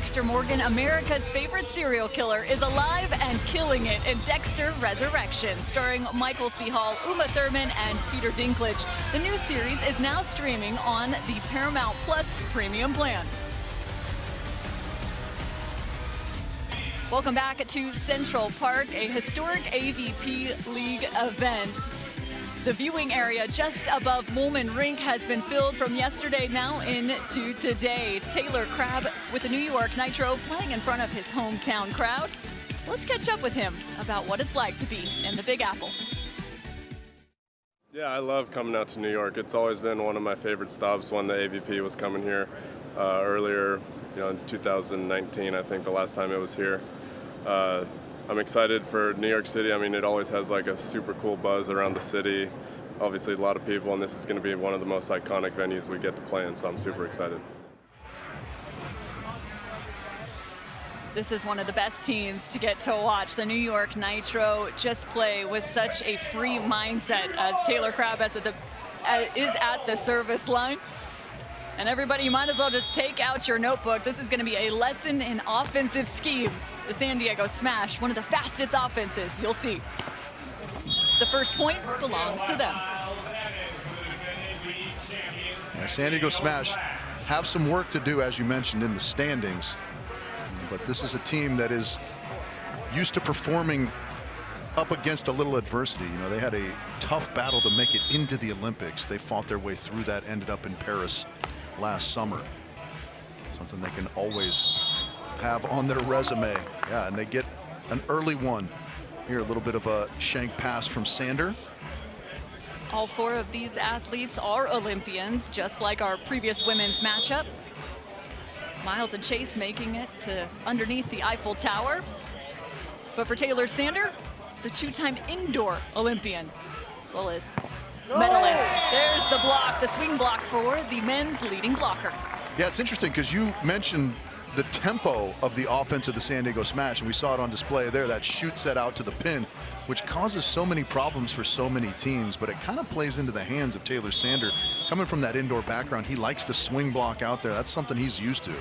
Dexter Morgan, America's favorite serial killer, is alive and killing it in Dexter Resurrection, starring Michael C. Hall, Uma Thurman, and Peter Dinklage. The new series is now streaming on the Paramount Plus premium plan. Welcome back to Central Park, a historic AVP League event. The viewing area just above Moulman Rink has been filled from yesterday now into today. Taylor Crabb with the New York Nitro playing in front of his hometown crowd. Let's catch up with him about what it's like to be in the Big Apple. Yeah, I love coming out to New York. It's always been one of my favorite stops when the AVP was coming here earlier, in 2019, I think the last time it was here. I'm excited for New York City. I mean, it always has like a super cool buzz around the city. Obviously a lot of people, and this is going to be one of the most iconic venues we get to play in, so I'm super excited. This is one of the best teams to get to watch. The New York Nitro just play with such a free mindset as Taylor Crabb is at the service line. And everybody, you might as well just take out your notebook. This is going to be a lesson in offensive schemes. The San Diego Smash, one of the fastest offenses you'll see. The first point belongs to them. Yeah, San Diego Smash have some work to do, as you mentioned, in the standings. But this is a team that is used to performing up against a little adversity. They had a tough battle to make it into the Olympics. They fought their way through that, ended up in Paris last summer. Something they can always have on their resume. Yeah, and they get an early one here. A little bit of a shank pass from Sander. All four of these athletes are Olympians, just like our previous women's matchup. Miles and Chase making it to underneath the Eiffel Tower. But for Taylor Sander, the two-time indoor Olympian, as well as medalist. There's the block, the swing block for the men's leading blocker. Yeah, it's interesting because you mentioned the tempo of the offense of the San Diego Smash, and we saw it on display there, that shoot set out to the pin, which causes so many problems for so many teams, but it kind of plays into the hands of Taylor Sander. Coming from that indoor background, he likes to swing block out there. That's something he's used to.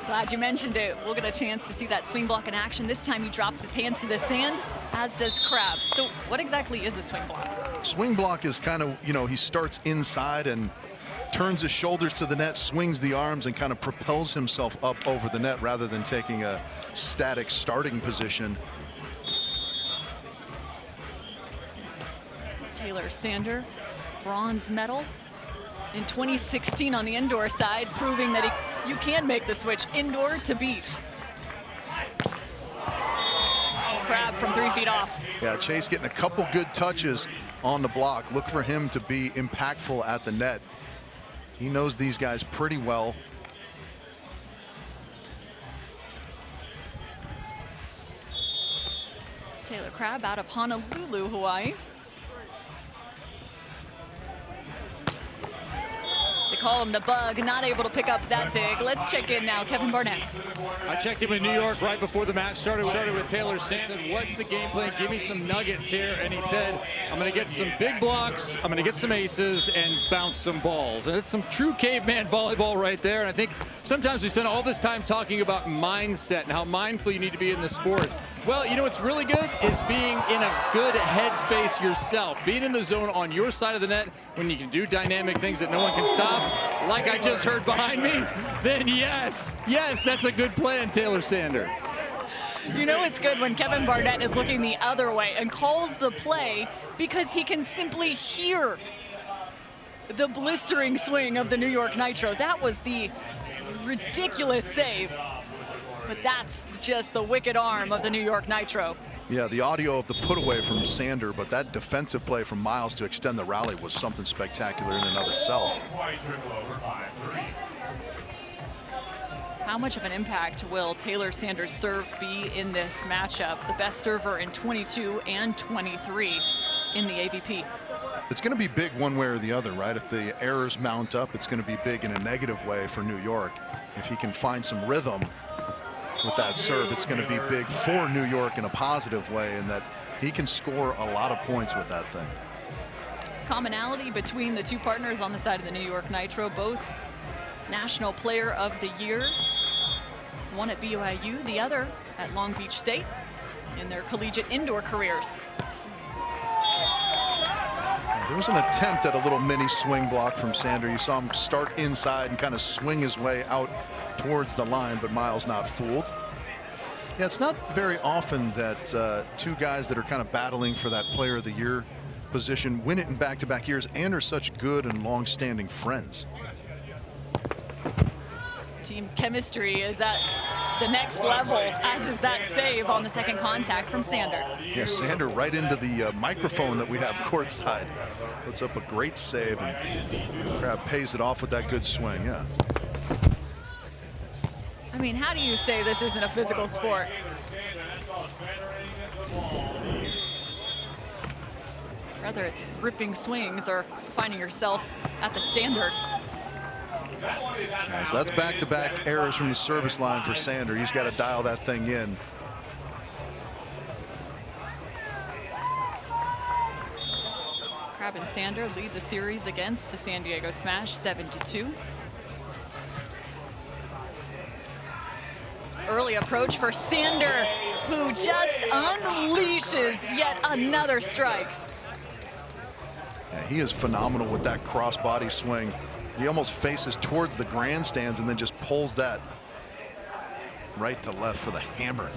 Glad you mentioned it. We'll get a chance to see that swing block in action. This time he drops his hands to the sand, as does Crabb. So what exactly is a swing block? Swing block is kind of, he starts inside and turns his shoulders to the net, swings the arms, and kind of propels himself up over the net rather than taking a static starting position. Taylor Sander, bronze medal in 2016 on the indoor side, proving that you can make the switch indoor to beach. Crabb from 3 feet off. Yeah, Chase getting a couple good touches on the block. Look for him to be impactful at the net. He knows these guys pretty well. Taylor Crabb out of Honolulu, Hawaii. They call him the bug, not able to pick up that dig. Let's check in now, Kevin Barnett. I checked him in New York right before the match started with Taylor Sander. What's the game plan? Give me some nuggets here. And he said, I'm going to get some big blocks, I'm going to get some aces, and bounce some balls. And it's some true caveman volleyball right there. And I think sometimes we spend all this time talking about mindset and how mindful you need to be in the sport. Well, what's really good is being in a good headspace yourself. Being in the zone on your side of the net when you can do dynamic things that no one can stop, like I just heard behind me, then yes, that's a good plan, Taylor Sander. It's good when Kevin Barnett is looking the other way and calls the play because he can simply hear the blistering swing of the New York Nitro. That was the ridiculous save, but that's just the wicked arm of the New York Nitro. Yeah, the audio of the put away from Sander, but that defensive play from Miles to extend the rally was something spectacular in and of itself. How much of an impact will Taylor Sander's serve be in this matchup? The best server in 22 and 23 in the AVP. It's going to be big one way or the other, right? If the errors mount up, it's going to be big in a negative way for New York. If he can find some rhythm with that serve, it's going to be big for New York in a positive way, in that he can score a lot of points with that thing. Commonality between the two partners on the side of the New York Nitro, both National Player of the Year one at BYU, the other at Long Beach State in their collegiate indoor careers. There was an attempt at a little mini swing block from Sander. You saw him start inside and kind of swing his way out towards the line, but Miles not fooled. Yeah, it's not very often that two guys that are kind of battling for that Player of the Year position win it in back-to-back years and are such good and long-standing friends. Team chemistry is at the next level, as is that save on the second contact from Sander. Yeah, Sander right into the microphone that we have courtside. Puts up a great save, and Crabbe pays it off with that good swing. Yeah. I mean, how do you say this isn't a physical sport? Whether it's ripping swings or finding yourself at the standard. So that's back-to-back errors from the service line for Sander. He's got to dial that thing in. Crabbe and Sander lead the series against the San Diego Smash 7-2. Early approach for Sander, who just unleashes yet another strike. Yeah, he is phenomenal with that cross-body swing. He almost faces towards the grandstands and then just pulls that right to left for the hammer.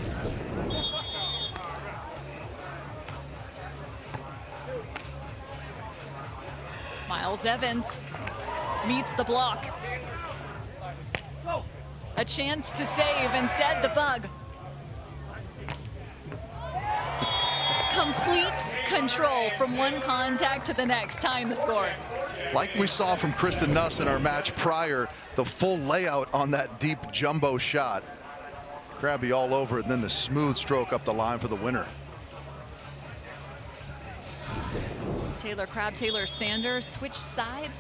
Miles Evans meets the block. A chance to save, instead the bug. Complete control from one contact to the next, tying the score. Like we saw from Kristen Nuss in our match prior, the full layout on that deep jumbo shot. Crabbe all over it, and then the smooth stroke up the line for the winner. Taylor Crabbe, Taylor Sander switch sides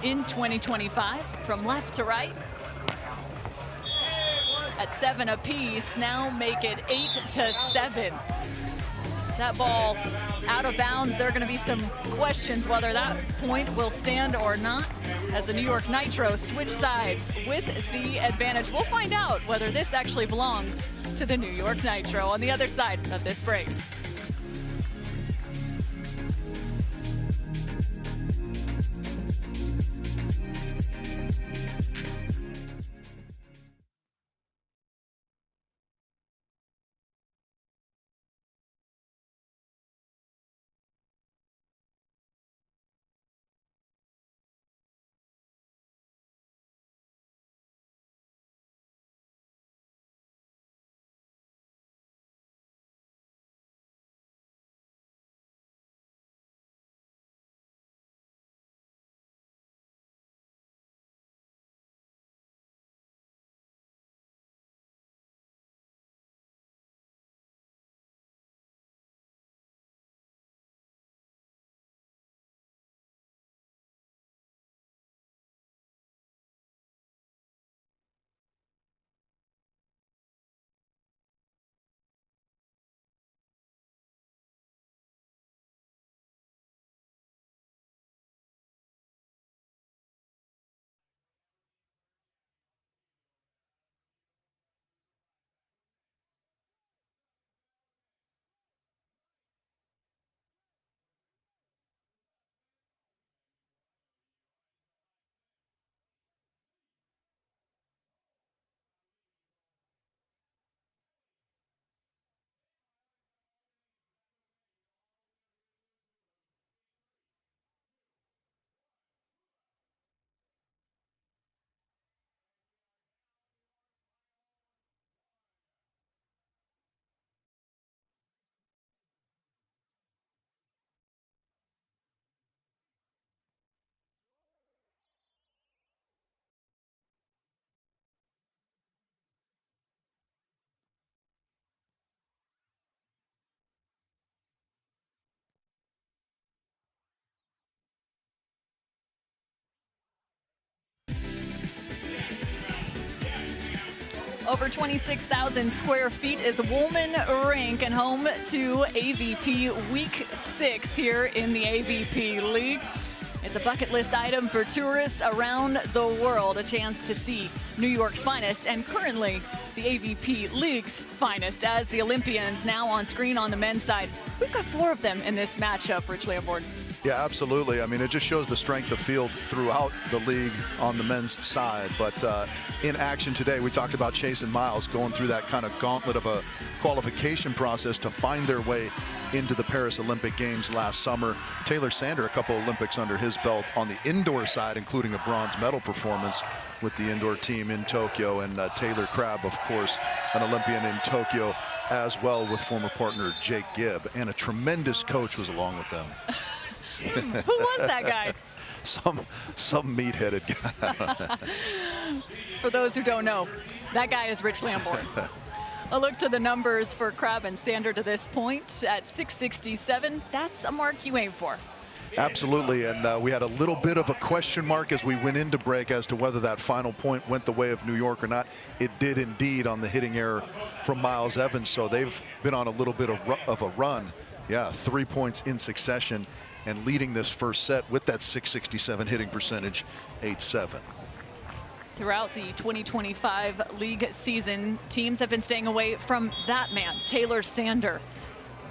in 2025 from left to right. At 7 apiece, now make it 8-7. That ball out of bounds. There are going to be some questions whether that point will stand or not as the New York Nitro switch sides with the advantage. We'll find out whether this actually belongs to the New York Nitro on the other side of this break. Over 26,000 square feet is Woolman Rink and home to AVP Week 6 here in the AVP League. It's a bucket list item for tourists around the world, a chance to see New York's finest and currently the AVP League's finest as the Olympians now on screen on the men's side. We've got 4 of them in this matchup, Rich Lamborn. Yeah, absolutely. I mean, it just shows the strength of field throughout the league on the men's side. But in action today, we talked about Chase and Miles going through that kind of gauntlet of a qualification process to find their way into the Paris Olympic Games last summer. Taylor Sander, a couple Olympics under his belt on the indoor side, including a bronze medal performance with the indoor team in Tokyo. And Taylor Crabb, of course, an Olympian in Tokyo as well with former partner Jake Gibb. And a tremendous coach was along with them. Who was that guy? Some meat-headed guy. For those who don't know, that guy is Rich Lamborn. A look to the numbers for Crabb and Sander to this point at 667. That's a mark you aim for. Absolutely, and we had a little bit of a question mark as we went into break as to whether that final point went the way of New York or not. It did indeed on the hitting error from Miles Evans, so they've been on a little bit of a run. Yeah, 3 points in succession and leading this first set with that 667 hitting percentage, 8-7. Throughout the 2025 league season, teams have been staying away from that man, Taylor Sander.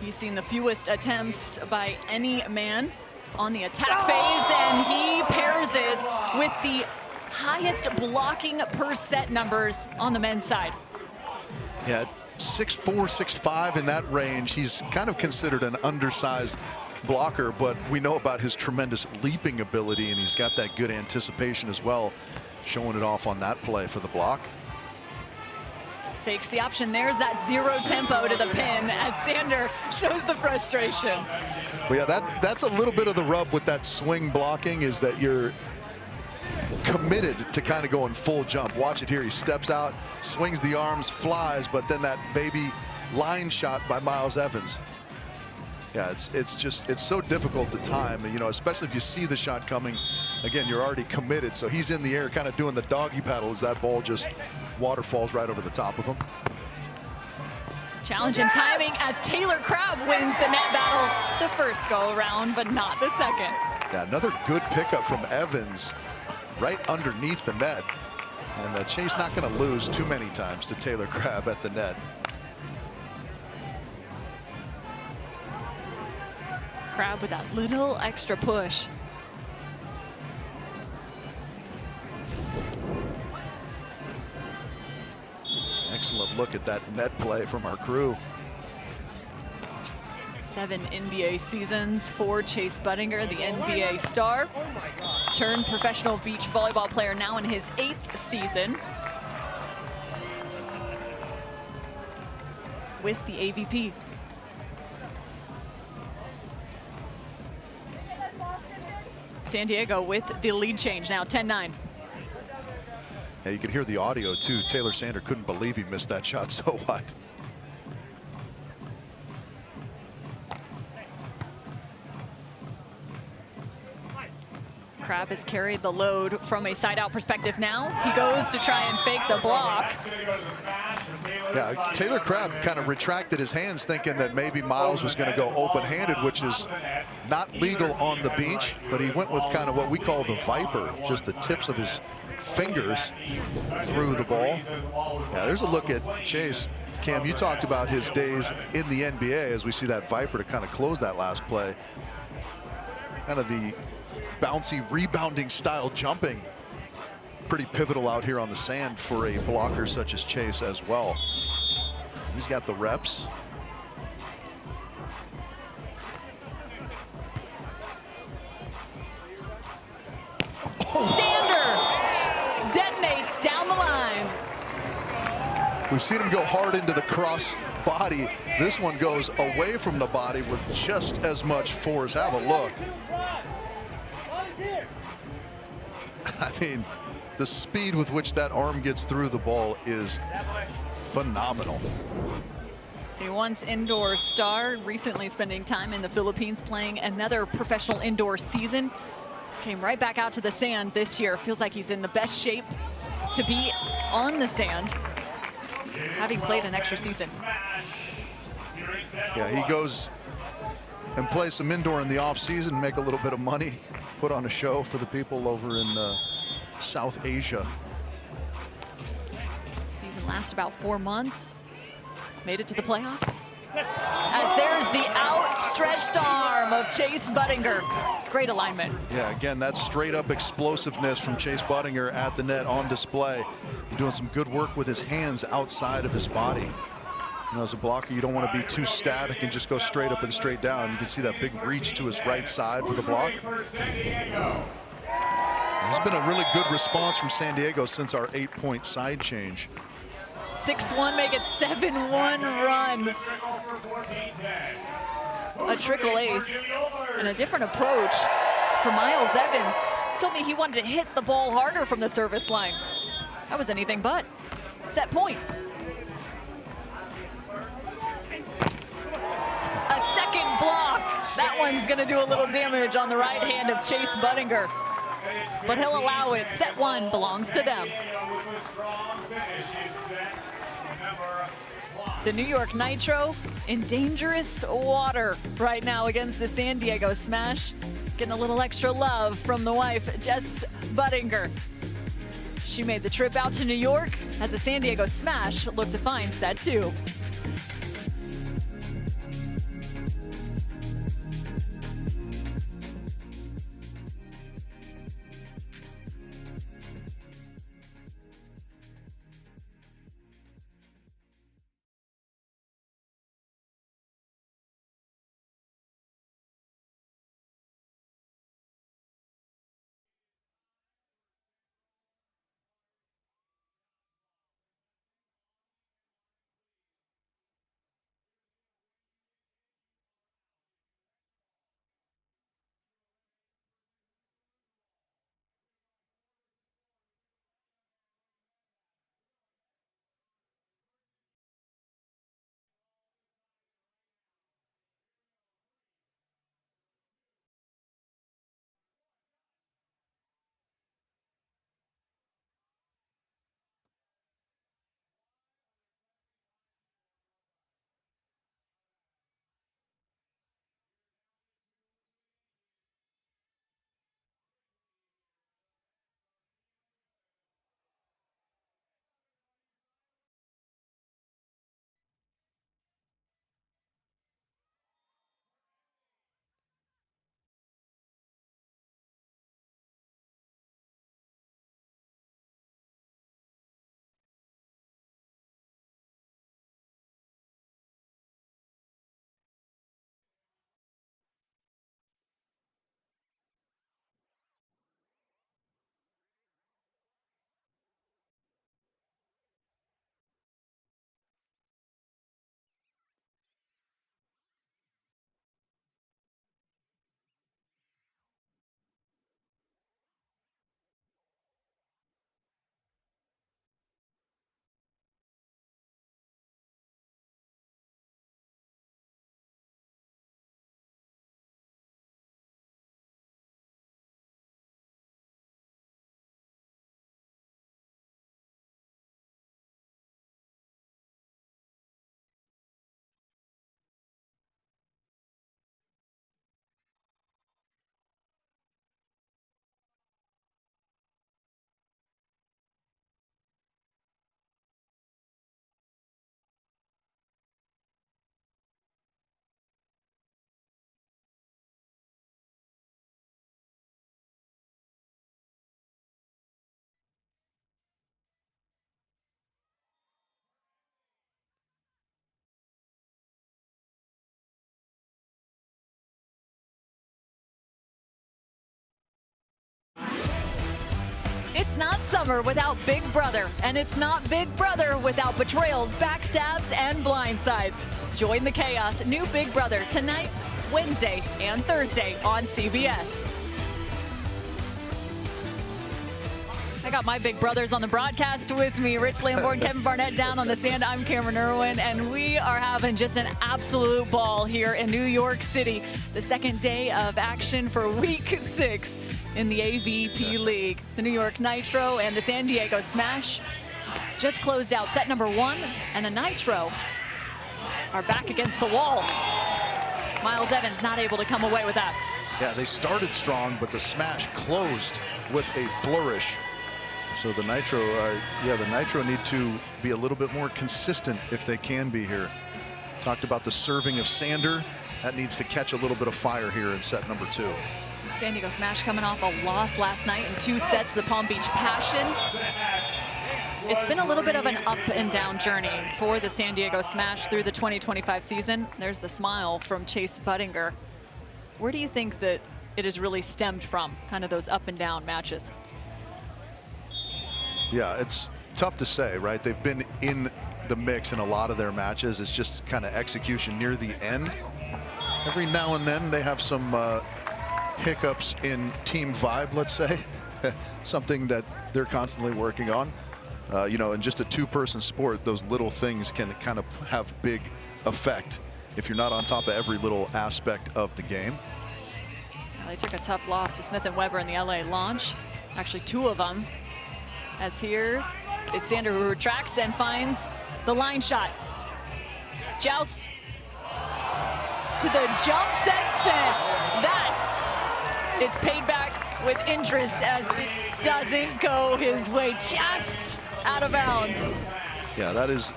He's seen the fewest attempts by any man on the attack phase, and he pairs it with the highest blocking per set numbers on the men's side. Yeah, 6'4", 6'5" in that range. He's kind of considered an undersized blocker, but we know about his tremendous leaping ability, and he's got that good anticipation as well, showing it off on that play for the block. Fakes the option. There's that 0 tempo to the pin as Sander shows the frustration. Well, yeah, that's a little bit of the rub with that swing blocking, is that you're committed to kind of going full jump. Watch it here. He steps out, swings the arms, flies, but then that baby line shot by Miles Evans. Yeah, it's so difficult to time, you know, especially if you see the shot coming. Again, you're already committed, so he's in the air kind of doing the doggy paddle as that ball just waterfalls right over the top of him. Challenge and timing as Taylor Crabb wins the net battle the first go around, but not the second. Yeah, another good pickup from Evans right underneath the net. And Chase not going to lose too many times to Taylor Crabb at the net. Crabb with that little extra push. Excellent look at that net play from our crew. 7 NBA seasons for Chase Budinger, the NBA star. Turned professional beach volleyball player, now in his 8th season with the AVP. San Diego with the lead change now, 10-9. Yeah, you can hear the audio too. Taylor Sander couldn't believe he missed that shot so wide. Crabb has carried the load from a side-out perspective now. He goes to try and fake the block. Yeah, Taylor Crabb kind of retracted his hands thinking that maybe Miles was going to go open-handed, which is not legal on the beach, but he went with kind of what we call the Viper, just the tips of his fingers through the ball. Yeah, there's a look at Chase. Cam, you talked about his days in the NBA as we see that Viper to kind of close that last play. Kind of the bouncy rebounding style jumping. Pretty pivotal out here on the sand for a blocker such as Chase as well. He's got the reps. Sander detonates down the line. We've seen him go hard into the cross body. This one goes away from the body with just as much force. Have a look. I mean, the speed with which that arm gets through the ball is phenomenal. A once indoor star, recently spending time in the Philippines playing another professional indoor season. Came right back out to the sand this year. Feels like he's in the best shape to be on the sand, having played an extra season. Yeah, he goes and play some indoor in the off season, make a little bit of money, put on a show for the people over in South Asia. Season lasts about 4 months. Made it to the playoffs. As there's the outstretched arm of Chase Budinger. Great alignment. Yeah, again, that's straight up explosiveness from Chase Budinger at the net on display. Doing some good work with his hands outside of his body. You know, as a blocker, you don't want to be too static and just go straight up and straight down. You can see that big reach to his right side for the block. There's been a really good response from San Diego since our 8-point side change. 6-1, make it 7-1 run. A trickle ace and a different approach for Miles Evans. He told me he wanted to hit the ball harder from the service line. That was anything but. Set point. A second block. That one's gonna do a little damage on the right hand of Chase Budinger. But he'll allow it. Set one belongs to them. The New York Nitro in dangerous water right now against the San Diego Smash. Getting a little extra love from the wife, Jess Budinger. She made the trip out to New York as the San Diego Smash looked to find set two. It's not summer without Big Brother, and it's not Big Brother without betrayals, backstabs, and blindsides. Join the chaos. New Big Brother tonight, Wednesday, and Thursday on CBS. I got my big brothers on the broadcast with me, Rich Lamborn, Kevin Barnett down on the sand. I'm Cameron Irwin, and we are having just an absolute ball here in New York City. The second day of action for Week 6 in the AVP League. The New York Nitro and the San Diego Smash just closed out set number 1, and the Nitro are back against the wall. Miles Evans not able to come away with that. Yeah, they started strong, but the smash closed with a flourish. So the Nitro, the Nitro need to be a little bit more consistent if they can be here. Talked about the serving of Sander. That needs to catch a little bit of fire here in set number 2. San Diego Smash coming off a loss last night in 2 sets, the Palm Beach Passion. It's been a little bit of an up and down journey for the San Diego Smash through the 2025 season. There's the smile from Chase Budinger. Where do you think that it has really stemmed from, kind of those up and down matches? Yeah, it's tough to say, right? They've been in the mix in a lot of their matches. It's just kind of execution near the end. Every now and then they have some hiccups in team vibe, let's say. Something that they're constantly working on. You know, in just a 2-person sport, those little things can kind of have big effect if you're not on top of every little aspect of the game. Well, they took a tough loss to Smith & Webber in the LA launch. Actually, 2 of them. As here is Sander, who retracts and finds the line shot. Joust to the jump set set. That is paid back with interest as it doesn't go his way, just out of bounds. Yeah, that is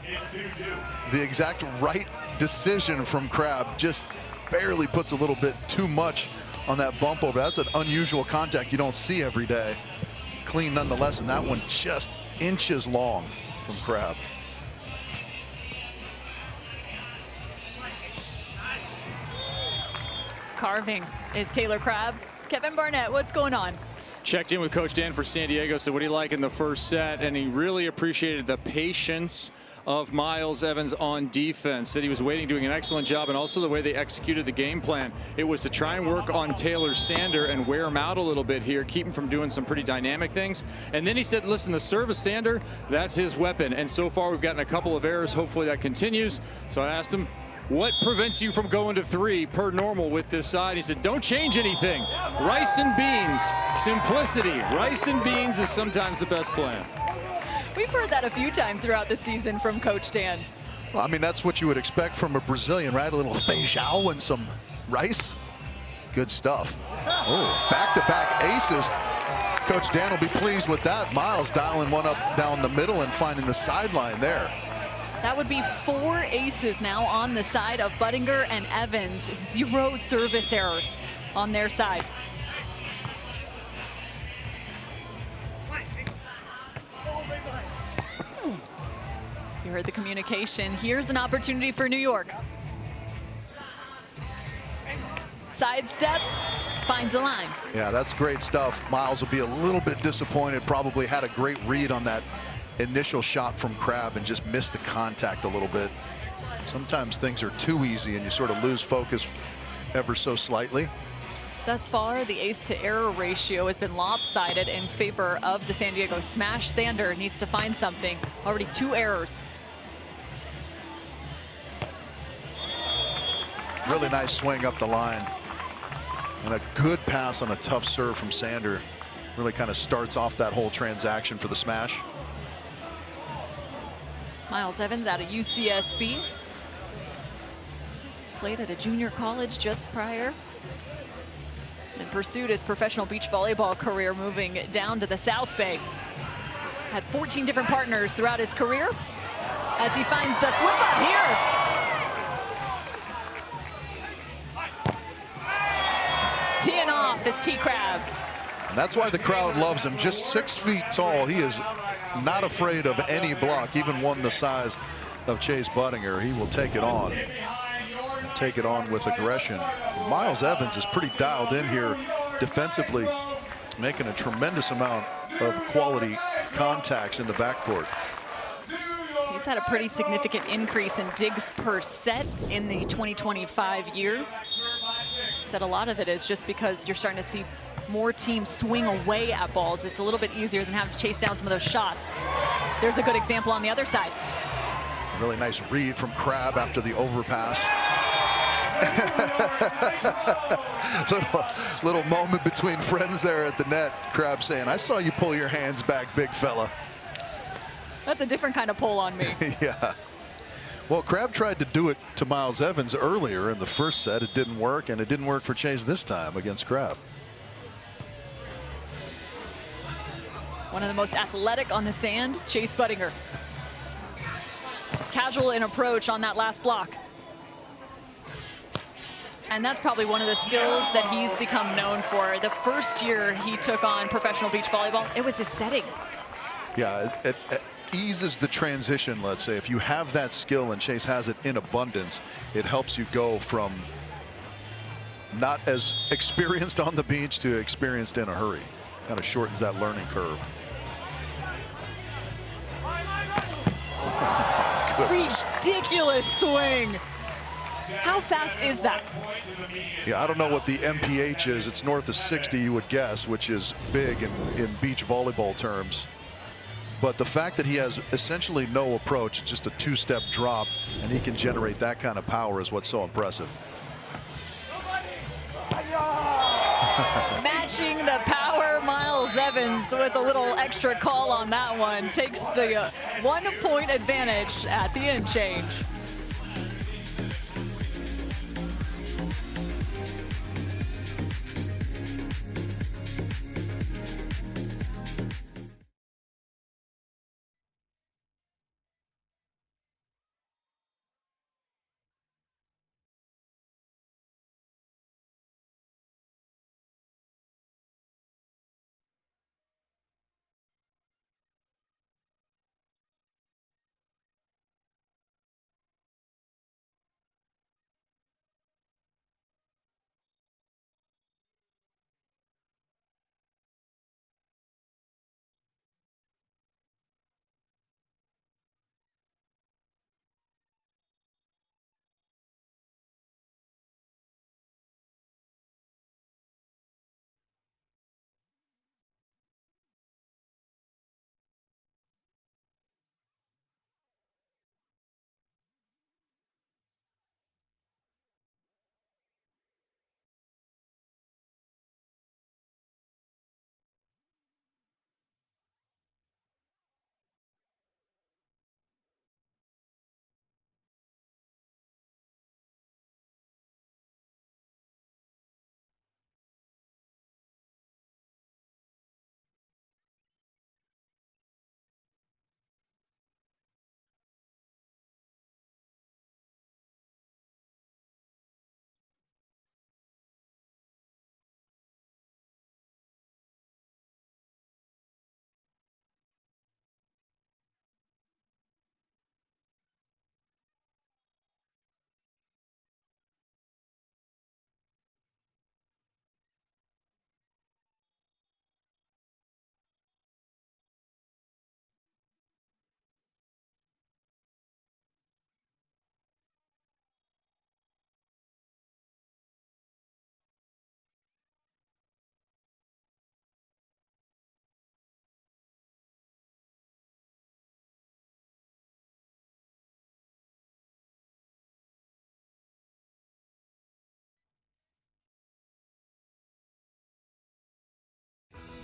the exact right decision from Crab. Just barely puts a little bit too much on that bump over. That's an unusual contact you don't see every day. Clean nonetheless, and that one just inches long from Crab. Carving is Taylor Crabb. Kevin Barnett, what's going on? Checked in with Coach Dan for San Diego, said what he liked in the first set, and he really appreciated the patience of Miles Evans on defense. Said he was waiting, doing an excellent job, and also the way they executed the game plan. It was to try and work on Taylor Sander and wear him out a little bit here, keep him from doing some pretty dynamic things. And then he said, listen, the service Sander, that's his weapon. And so far we've gotten a couple of errors. Hopefully that continues. So I asked him, what prevents you from going to 3 per normal with this side? He said, don't change anything. Rice and beans, simplicity. Rice and beans is sometimes the best plan. We've heard that a few times throughout the season from Coach Dan. Well, I mean, that's what you would expect from a Brazilian, right? A little feijão and some rice. Good stuff. Oh, back-to-back aces. Coach Dan will be pleased with that. Miles dialing one up down the middle and finding the sideline there. That would be 4 aces now on the side of Budinger and Evans. 0 service errors on their side. You heard the communication. Here's an opportunity for New York. Sidestep, finds the line. Yeah, that's great stuff. Miles will be a little bit disappointed. Probably had a great read on that initial shot from Crab and just missed the contact a little bit. Sometimes things are too easy and you sort of lose focus ever so slightly. Thus far, the ace to error ratio has been lopsided in favor of the San Diego Smash. Sander needs to find something. Already 2 errors. Really nice swing up the line. And a good pass on a tough serve from Sander. Really kind of starts off that whole transaction for the Smash. Miles Evans out of UCSB. Played at a junior college just prior. And pursued his professional beach volleyball career, moving down to the South Bay. Had 14 different partners throughout his career as he finds the flip up here. Teeing off is T-Crabs. And that's why the crowd loves him. Just 6 feet tall. He is not afraid of any block, even one the size of Chase Budinger. He will take it on. Take it on with aggression. Miles Evans is pretty dialed in here defensively, making a tremendous amount of quality contacts in the backcourt. He's had a pretty significant increase in digs per set in the 2025 year. Said a lot of it is just because you're starting to see more teams swing away at balls. It's a little bit easier than having to chase down some of those shots. There's a good example on the other side. Really nice read from Crab after the overpass. little moment between friends there at the net. Crab saying, I saw you pull your hands back, big fella. That's a different kind of pull on me. Yeah. Well, Crabb tried to do it to Miles Evans earlier in the first set. It didn't work, and it didn't work for Chase this time against Crabb. One of the most athletic on the sand, Chase Budinger. Casual in approach on that last block. And that's probably one of the skills that he's become known for. The first year he took on professional beach volleyball, it was his setting. Yeah, it eases the transition, let's say. If you have that skill and Chase has it in abundance, it helps you go from not as experienced on the beach to experienced in a hurry. Kind of shortens that learning curve. Ridiculous swing. How fast is that? Yeah, I don't know what the MPH is. It's north of 60, you would guess, which is big in beach volleyball terms. But the fact that he has essentially no approach, it's just a two-step drop, and he can generate that kind of power is what's so impressive. Matching the power, Miles Evans with a little extra call on that one. Takes the 1-point advantage at the end change.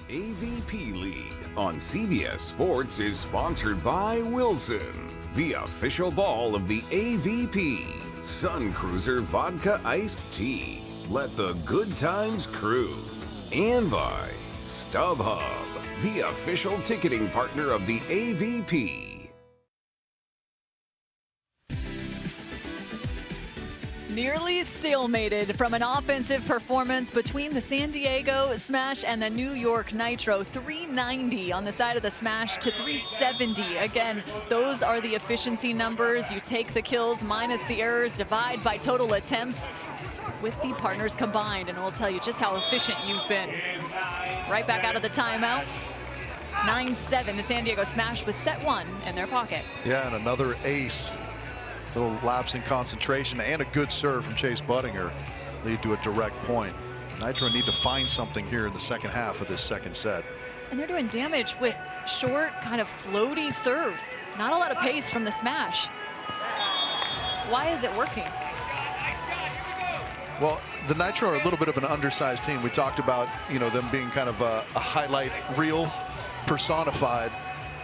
AVP League on CBS Sports is sponsored by Wilson, the official ball of the AVP, Sun Cruiser Vodka Iced Tea. Let the good times cruise. And by StubHub, the official ticketing partner of the AVP. Nearly stalemated from an offensive performance between the San Diego Smash and the New York Nitro. 390 on the side of the Smash to 370. Again, those are the efficiency numbers. You take the kills minus the errors, divide by total attempts with the partners combined, and we'll tell you just how efficient you've been. Right back out of the timeout. 9-7, the San Diego Smash with set one in their pocket. Yeah, and another ace. Little lapse in concentration and a good serve from Chase Budinger lead to a direct point. Nitro need to find something here in the second half of this second set. And they're doing damage with short, kind of floaty serves. Not a lot of pace from the Smash. Why is it working? Well, the Nitro are a little bit of an undersized team. We talked about, them being kind of a highlight reel personified.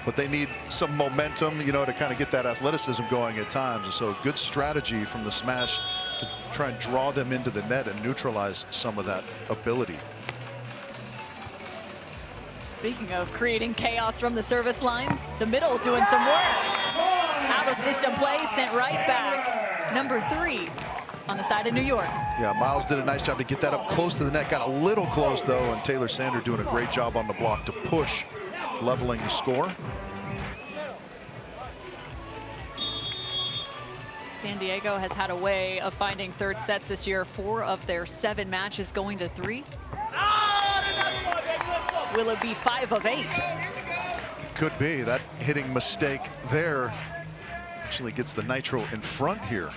but they need some momentum, you know, to kind of get that athleticism going at times. And so good strategy from the smash to try and draw them into the net and neutralize some of that ability. Speaking of creating chaos from the service line, the middle doing some work. Out of system play, sent right back. Number 3 on the side of New York. Yeah, Miles did a nice job to get that up close to the net. Got a little close, though, and Taylor Sander doing a great job on the block to push, leveling the score. San Diego has had a way of finding third sets this year. 4 of their 7 matches going to 3. Will it be 5 of 8? Could be. That hitting mistake there actually gets the Nitro in front here.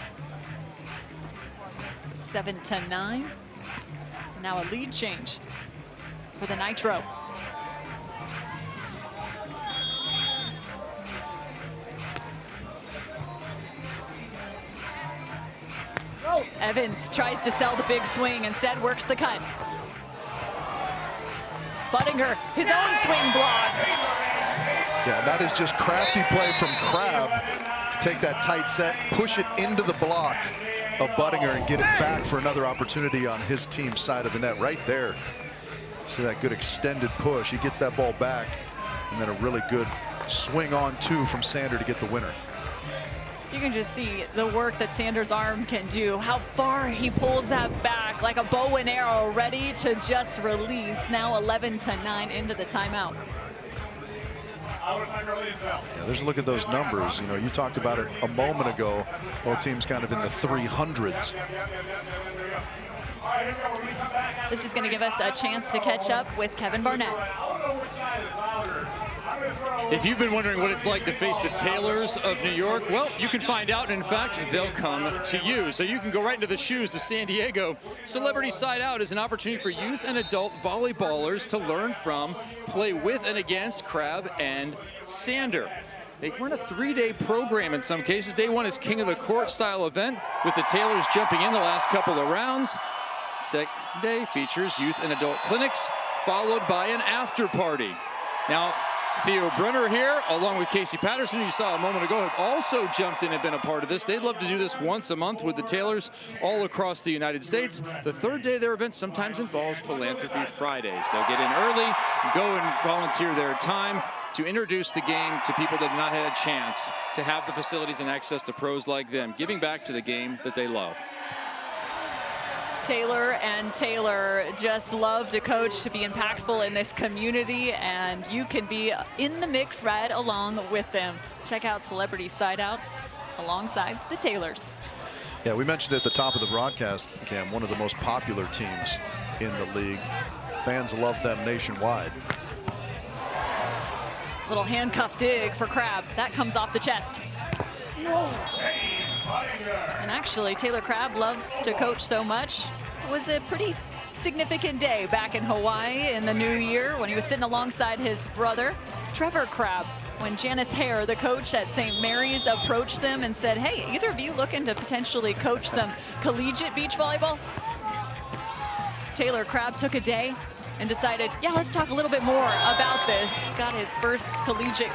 7-9. Now a lead change for the Nitro. Evans tries to sell the big swing, instead works the cut. Buttinger, his own swing block. Yeah, that is just crafty play from Crab to take that tight set, push it into the block of Buttinger and get it back for another opportunity on his team's side of the net right there. See that good extended push. He gets that ball back, and then a really good swing on 2 from Sander to get the winner. You can just see the work that Sander's arm can do, how far he pulls that back like a bow and arrow, ready to just release. Now 11-9 into the timeout. Yeah, there's a look at those numbers. You know, you talked about it a moment ago. Both teams kind of in the 300s. This is going to give us a chance to catch up with Kevin Barnett. If you've been wondering what it's like to face the Taylors of New York, well, you can find out. In fact, they'll come to you. So you can go right into the shoes of San Diego. Celebrity Side Out is an opportunity for youth and adult volleyballers to learn from, play with and against Crab and Sander. They run a 3-day program in some cases. Day 1 is King of the Court style event with the Taylors jumping in the last couple of rounds. Second day features youth and adult clinics, followed by an after party. Now, Theo Brunner here, along with Casey Patterson, who you saw a moment ago, have also jumped in and been a part of this. They'd love to do this once a month with the Taylors all across the United States. The third day of their event sometimes involves Philanthropy Fridays. They'll get in early, go and volunteer their time to introduce the game to people that have not had a chance to have the facilities and access to pros like them, giving back to the game that they love. Taylor and Taylor just love to coach, to be impactful in this community, and you can be in the mix right along with them. Check out Celebrity Side Out alongside the Taylors. Yeah, we mentioned at the top of the broadcast, Cam, one of the most popular teams in the league. Fans love them nationwide. Little handcuff dig for Crab. That comes off the chest. And actually, Taylor Crab loves to coach so much. It was a pretty significant day back in Hawaii in the new year when he was sitting alongside his brother, Trevor Crab, when Janice Hare, the coach at St. Mary's, approached them and said, hey, either of you looking to potentially coach some collegiate beach volleyball? Taylor Crab took a day and decided, yeah, let's talk a little bit more about this. Got his first collegiate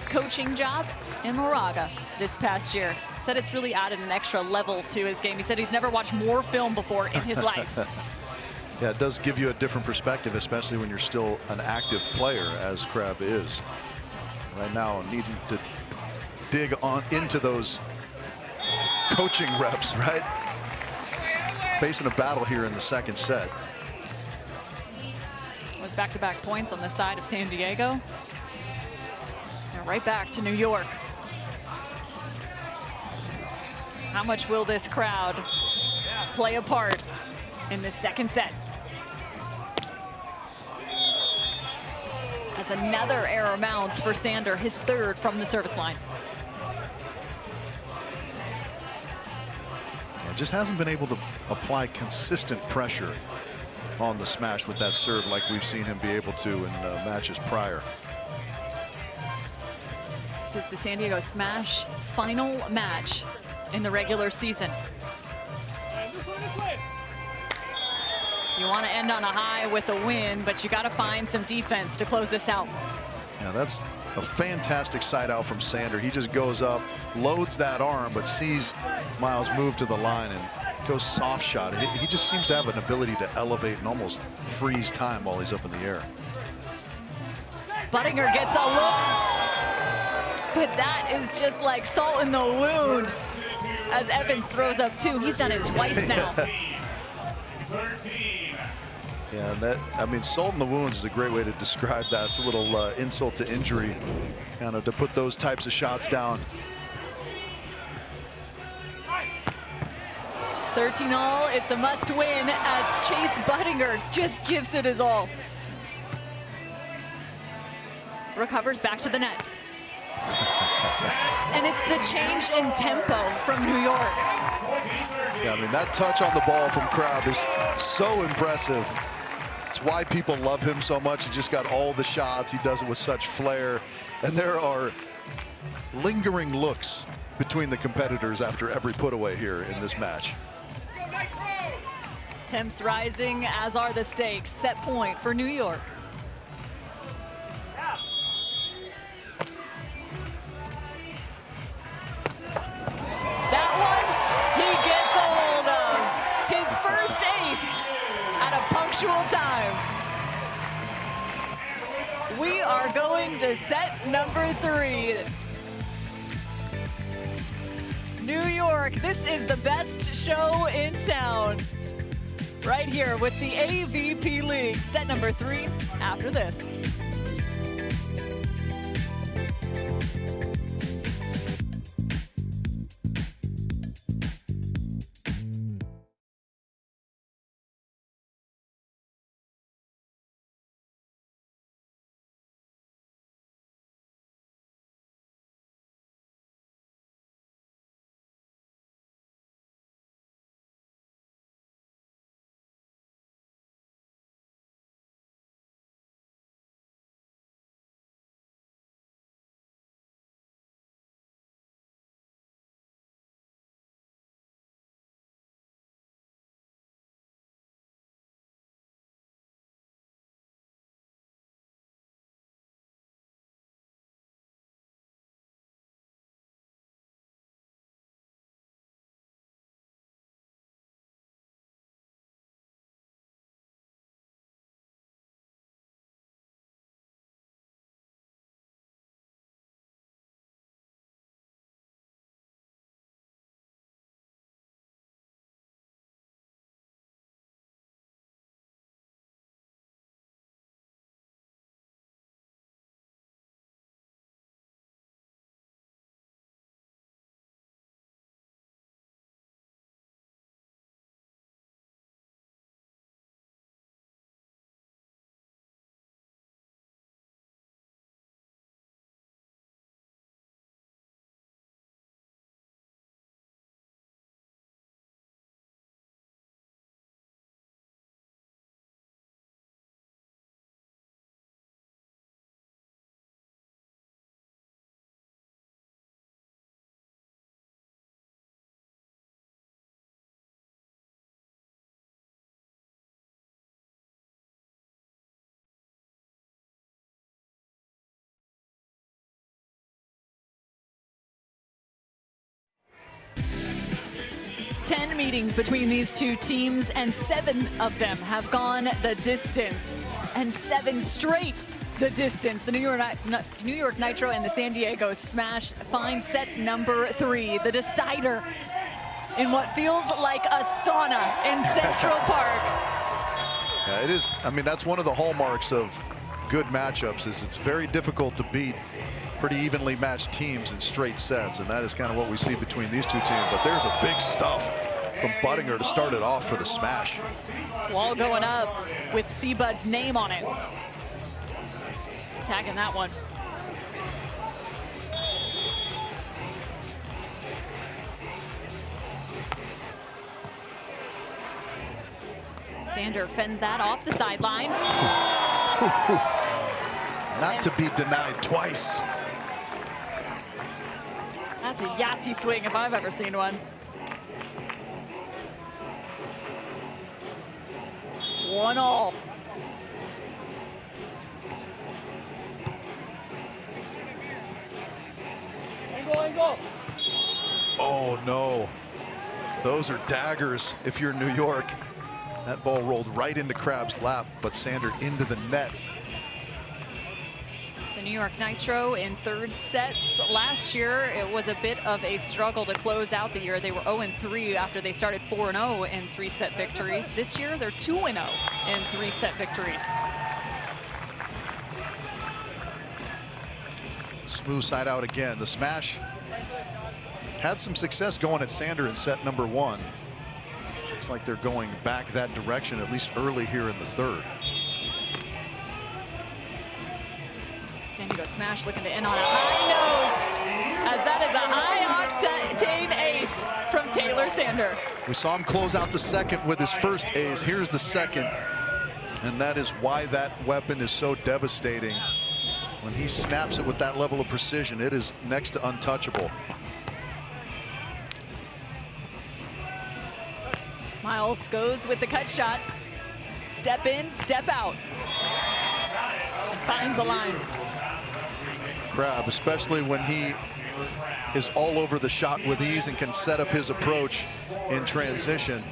coaching job in Moraga this past year. Said it's really added an extra level to his game. He said he's never watched more film before in his life. Yeah, it does give you a different perspective, especially when you're still an active player, as Crab is. Right now, needing to dig on into those coaching reps, right? Facing a battle here in the second set. It was back-to-back points on the side of San Diego. Now right back to New York. How much will this crowd play a part in this second set? As another error mounts for Sander, his third from the service line. Just hasn't been able to apply consistent pressure on the smash with that serve like we've seen him be able to in matches prior. This is the San Diego Smash final match in the regular season. You want to end on a high with a win, but you got to find some defense to close this out. Yeah, that's a fantastic side out from Sander. He just goes up, loads that arm, but sees Miles move to the line and goes soft shot. He just seems to have an ability to elevate and almost freeze time while he's up in the air. Buttinger gets a look, but that is just like salt in the wound as Evans throws up two. He's done it twice now. Yeah, that, I mean, salt in the wounds is a great way to describe that. It's a little insult to injury, kind of, to put those types of shots down. 13-all, it's a must win as Chase Buttinger just gives it his all. Recovers back to the net. And it's the change in tempo from New York. Yeah, I mean, that touch on the ball from Crabbe is so impressive. It's why people love him so much. He just got all the shots. He does it with such flair. And there are lingering looks between the competitors after every putaway here in this match. Temps rising, as are the stakes. Set point for New York. That one, he gets a hold of. His first ace at a punctual time. We are going to set number 3. New York, this is the best show in town. Right here with the AVP League. Set number 3 after this. Ten meetings between these two teams, and 7 of them have gone the distance, and 7 straight the distance. The New York Nitro and the San Diego Smash find set number 3, the decider, in what feels like a sauna in Central Park. Yeah, it is. I mean, that's one of the hallmarks of good matchups, is it's very difficult to beat pretty evenly matched teams in straight sets, and that is kind of what we see between these two teams. But there's a big stuff from Buttinger to start it off for the smash. Wall going up with Seabud's name on it. Tagging that one. Sander fends that off the sideline. Not to be denied twice. That's a Yahtzee swing if I've ever seen one. 1-all. Oh, no. Those are daggers if you're New York. That ball rolled right into Crab's lap, but Sander into the net. The New York Nitro in third sets. Last year, it was a bit of a struggle to close out the year. They were 0-3 after they started 4-0 in three-set victories. This year, they're 2-0 in three-set victories. Smooth side out again. The smash had some success going at Sander in set number 1. Looks like they're going back that direction, at least early here in the third. San Diego smash looking to end on a high note, as that is a high-octane ace from Taylor Sander. We saw him close out the second with his first ace. Here's the second, and that is why that weapon is so devastating. When he snaps it with that level of precision, it is next to untouchable. Miles goes with the cut shot. Step in, step out. And finds the line. Crab, especially when he is all over the shot with ease and can set up his approach in transition.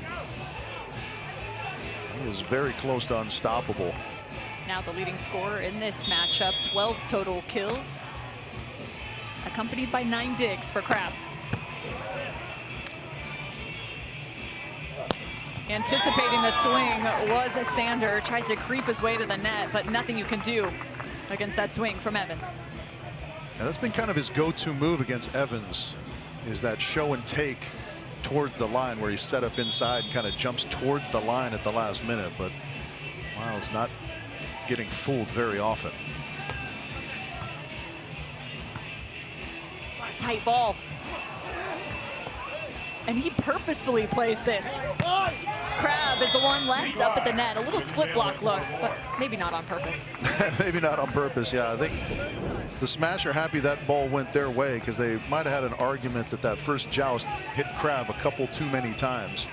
He is very close to unstoppable. Now the leading scorer in this matchup, 12 total kills, accompanied by 9 digs for Crab. Anticipating the swing was a Sander. Tries to creep his way to the net, but nothing you can do against that swing from Evans. Now that's been kind of his go-to move against Evans, is that show and take towards the line where he's set up inside and kind of jumps towards the line at the last minute, but Miles not getting fooled very often. Tight ball. And he purposefully plays this. Crab is the one left up at the net. A little split block look, but maybe not on purpose. Maybe not on purpose, yeah. I think the Smash are happy that ball went their way, because they might have had an argument that that first joust hit Crab a couple too many times.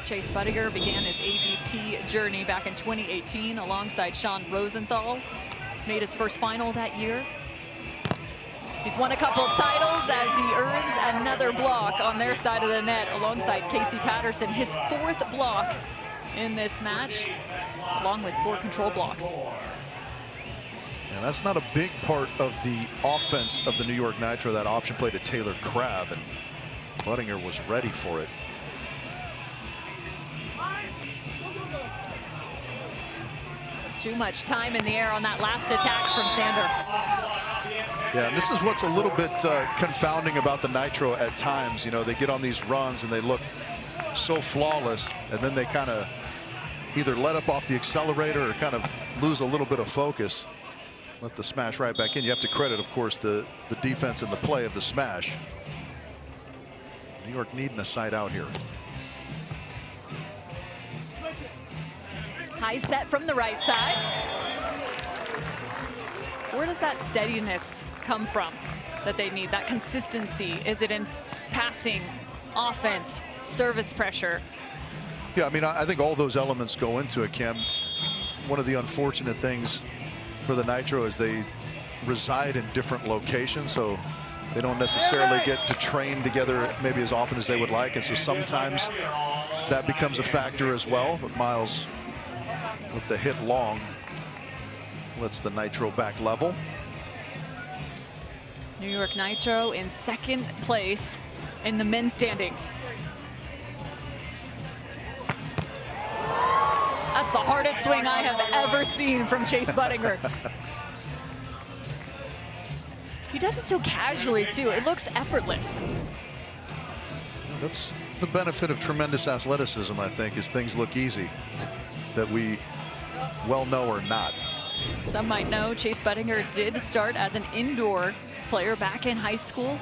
Chase Budiger began his AVP journey back in 2018 alongside Sean Rosenthal. Made his first final that year. He's won a couple of titles as he earns another block on their side of the net alongside Casey Patterson, his 4th block in this match, along with 4 control blocks. And that's not a big part of the offense of the New York Nitro, that option play to Taylor Crab, and Budinger was ready for it. Too much time in the air on that last attack from Sander. Yeah, and this is what's a little bit confounding about the Nitro at times. You know, they get on these runs and they look so flawless, and then they kind of either let up off the accelerator or kind of lose a little bit of focus. Let the smash right back in. You have to credit, of course, the defense and the play of the smash. New York needing a side out here. High set from the right side. Where does that steadiness come from that they need, that consistency? Is it in passing, offense, service pressure? Yeah, I mean, I think all those elements go into it, Kim. One of the unfortunate things for the Nitro is they reside in different locations, so they don't necessarily get to train together maybe as often as they would like, and so sometimes that becomes a factor as well. But Miles, with the hit long, lets the Nitro back level. New York Nitro in 2nd place in the men's standings. That's the hardest swing I have ever seen from Chase Budinger. He does it so casually, too. It looks effortless. That's the benefit of tremendous athleticism, I think, is things look easy that we well know are not. Some might know Chase Budinger did start as an indoor player back in high school.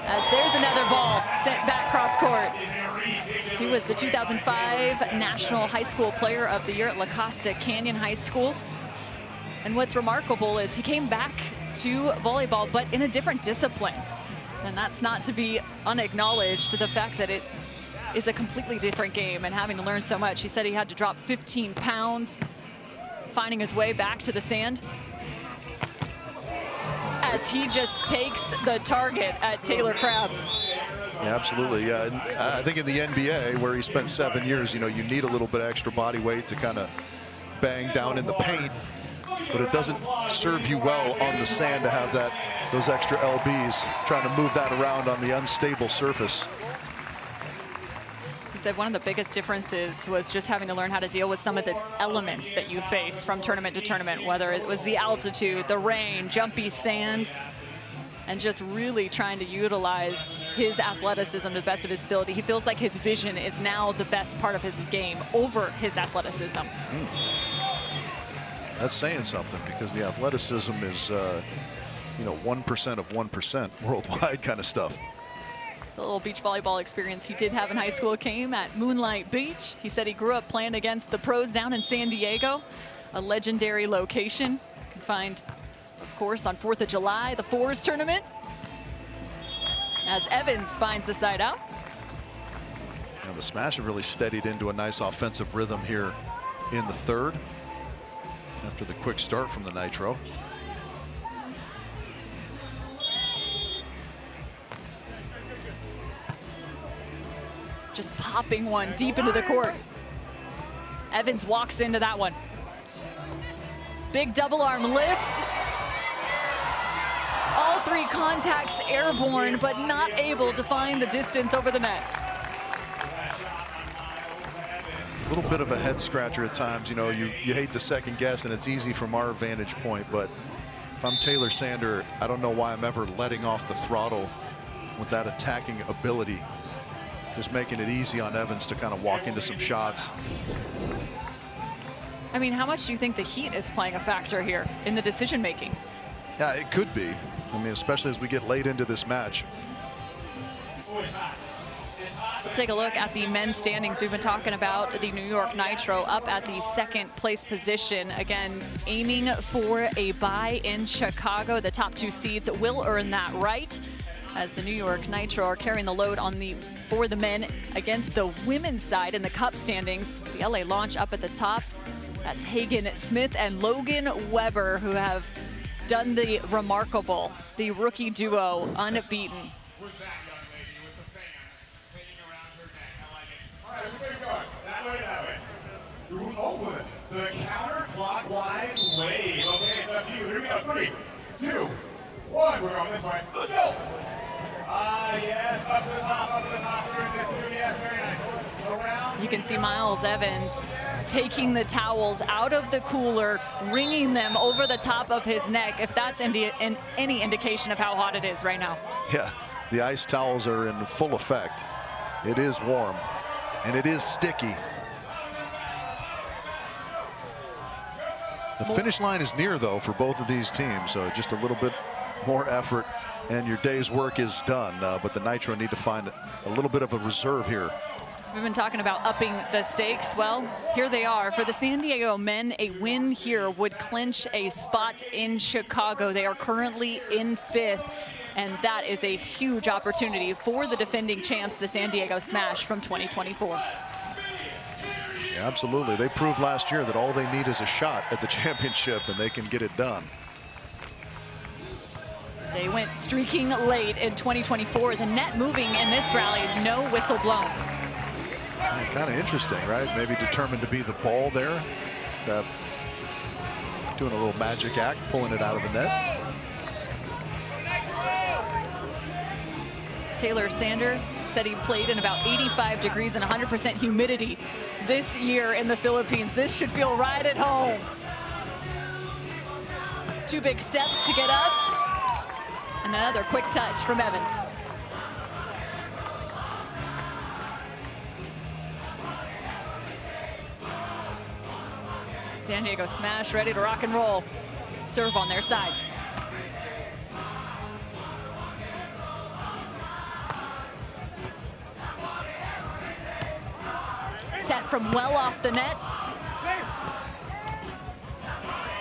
As there's another ball sent back cross court. He was the 2005 National High School Player of the Year at La Costa Canyon High School. And what's remarkable is he came back to volleyball, but in a different discipline. And that's not to be unacknowledged, the fact that it is a completely different game and having to learn so much. He said he had to drop 15 pounds, finding his way back to the sand. as he just takes the target at Taylor Crabb. Yeah, absolutely. Yeah, and I think in the NBA, where he spent 7 years, you know, you need a little bit of extra body weight to kind of bang down in the paint, but it doesn't serve you well on the sand to have those extra LBs trying to move that around on the unstable surface. He said one of the biggest differences was just having to learn how to deal with some of the elements that you face from tournament to tournament, whether it was the altitude, the rain, jumpy sand, and just really trying to utilize his athleticism to the best of his ability. He feels like his vision is now the best part of his game over his athleticism. That's saying something, because the athleticism is, you know, 1% of 1% worldwide kind of stuff. The little beach volleyball experience he did have in high school came at Moonlight Beach. He said he grew up playing against the pros down in San Diego, a legendary location. You can find, of course, on 4th of July, the Fours tournament, as Evans finds the side out. Now the smash have really steadied into a nice offensive rhythm here in the third after the quick start from the Nitro. Just popping one deep into the court. Evans walks into that one. Big double arm lift. All three contacts airborne, but not able to find the distance over the net. A little bit of a head scratcher at times. You know, you hate to second guess, and it's easy from our vantage point, but if I'm Taylor Sander, I don't know why I'm ever letting off the throttle with that attacking ability. Just making it easy on Evans to kind of walk into some shots. I mean, how much do you think the heat is playing a factor here in the decision making? Yeah, it could be. I mean, especially as we get late into this match. Let's take a look at the men's standings. We've been talking about the New York Nitro up at the second place position. Again, aiming for a bye in Chicago. The top two seeds will earn that right, as the New York Nitro are carrying the load for the men against the women's side in the cup standings. The LA Launch up at the top. That's Hagen Smith and Logan Weber, who have done the remarkable, the rookie duo, unbeaten. Open the counterclockwise wave. Okay, it's up to you. Here we go. 3, 2, 1. We're going this way. Let's go. Yes, up to the top. We're in this too. Yes, very nice. Around. You can see Miles Evans taking the towels out of the cooler, wringing them over the top of his neck, if that's any indication of how hot it is right now. Yeah, the ice towels are in full effect. It is warm, and it is sticky. The finish line is near, though, for both of these teams, so just a little bit more effort and your day's work is done. But the Nitro need to find a little bit of a reserve here. We've been talking about upping the stakes. Well, here they are. For the San Diego men, a win here would clinch a spot in Chicago. They are currently in 5th, and that is a huge opportunity for the defending champs, the San Diego Smash from 2024. Yeah, absolutely. They proved last year that all they need is a shot at the championship, and they can get it done. They went streaking late in 2024. The net moving in this rally, no whistle blown. Kind of interesting, right? Maybe determined to be the ball there. Doing a little magic act, pulling it out of the net. Taylor Sander said he played in about 85 degrees and 100% humidity this year in the Philippines. This should feel right at home. 2 big steps to get up. And another quick touch from Evans. San Diego Smash ready to rock and roll. Serve on their side. Set from well off the net.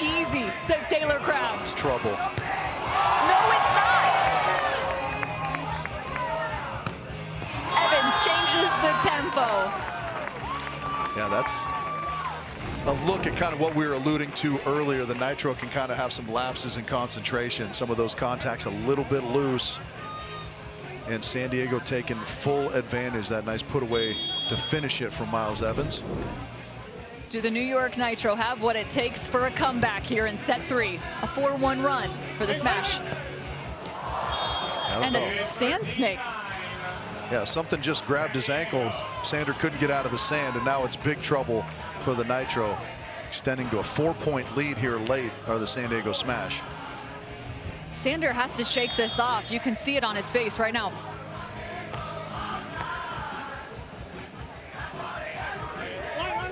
Easy, says Taylor Crabb. It's trouble. No, it's not. Evans changes the tempo. Yeah, a look at kind of what we were alluding to earlier. The Nitro can kind of have some lapses in concentration. Some of those contacts a little bit loose. And San Diego taking full advantage. That nice put away to finish it from Miles Evans. Do the New York Nitro have what it takes for a comeback here in set 3? A 4-1 run for the Smash. And a sand snake. Yeah, something just grabbed his ankles. Sander couldn't get out of the sand, and now it's big trouble for the Nitro, extending to a 4-point lead here late, or the San Diego Smash. Sander has to shake this off. You can see it on his face right now.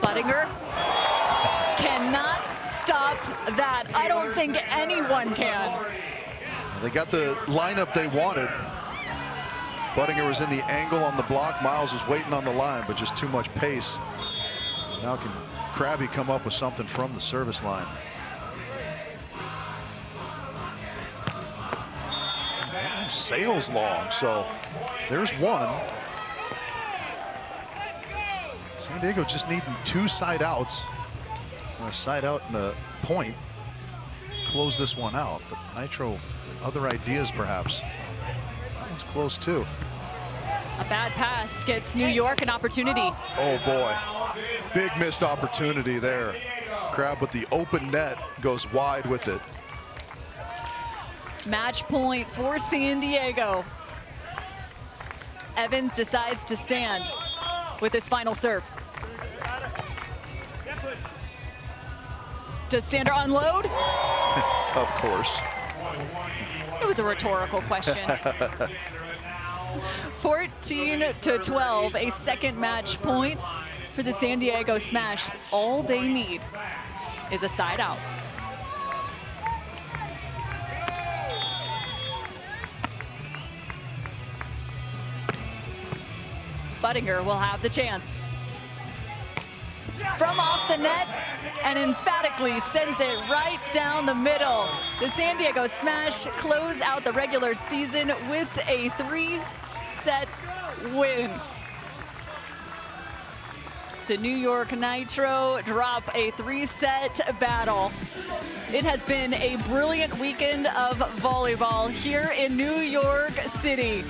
Buttinger cannot stop that. I don't think anyone can. They got the lineup they wanted. Buttinger was in the angle on the block. Miles was waiting on the line, but just too much pace. Now can Krabby come up with something from the service line? Sails long, so there's one. San Diego just needing 2 side outs. Or a side out and a point. Close this one out, but Nitro, other ideas perhaps. That one's close too. A bad pass gets New York an opportunity. Oh boy, big missed opportunity there. Crab with the open net goes wide with it. Match point for San Diego. Evans decides to stand with his final serve. Does Sander unload? Of course. It was a rhetorical question. 14-12, a second match point for the San Diego Smash. All they need is a side out. Buttinger will have the chance. From off the net, and emphatically sends it right down the middle. The San Diego Smash close out the regular season with a 3-set win. The New York Nitro drop a 3-set battle. It has been a brilliant weekend of volleyball here in New York City.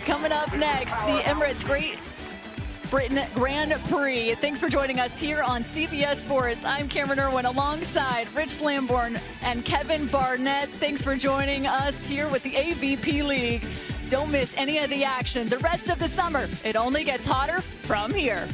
Coming up next, the Emirates Great Britain Grand Prix. Thanks for joining us here on CBS Sports. I'm Cameron Irwin alongside Rich Lamborn and Kevin Barnett. Thanks for joining us here with the AVP League. Don't miss any of the action the rest of the summer. It only gets hotter from here.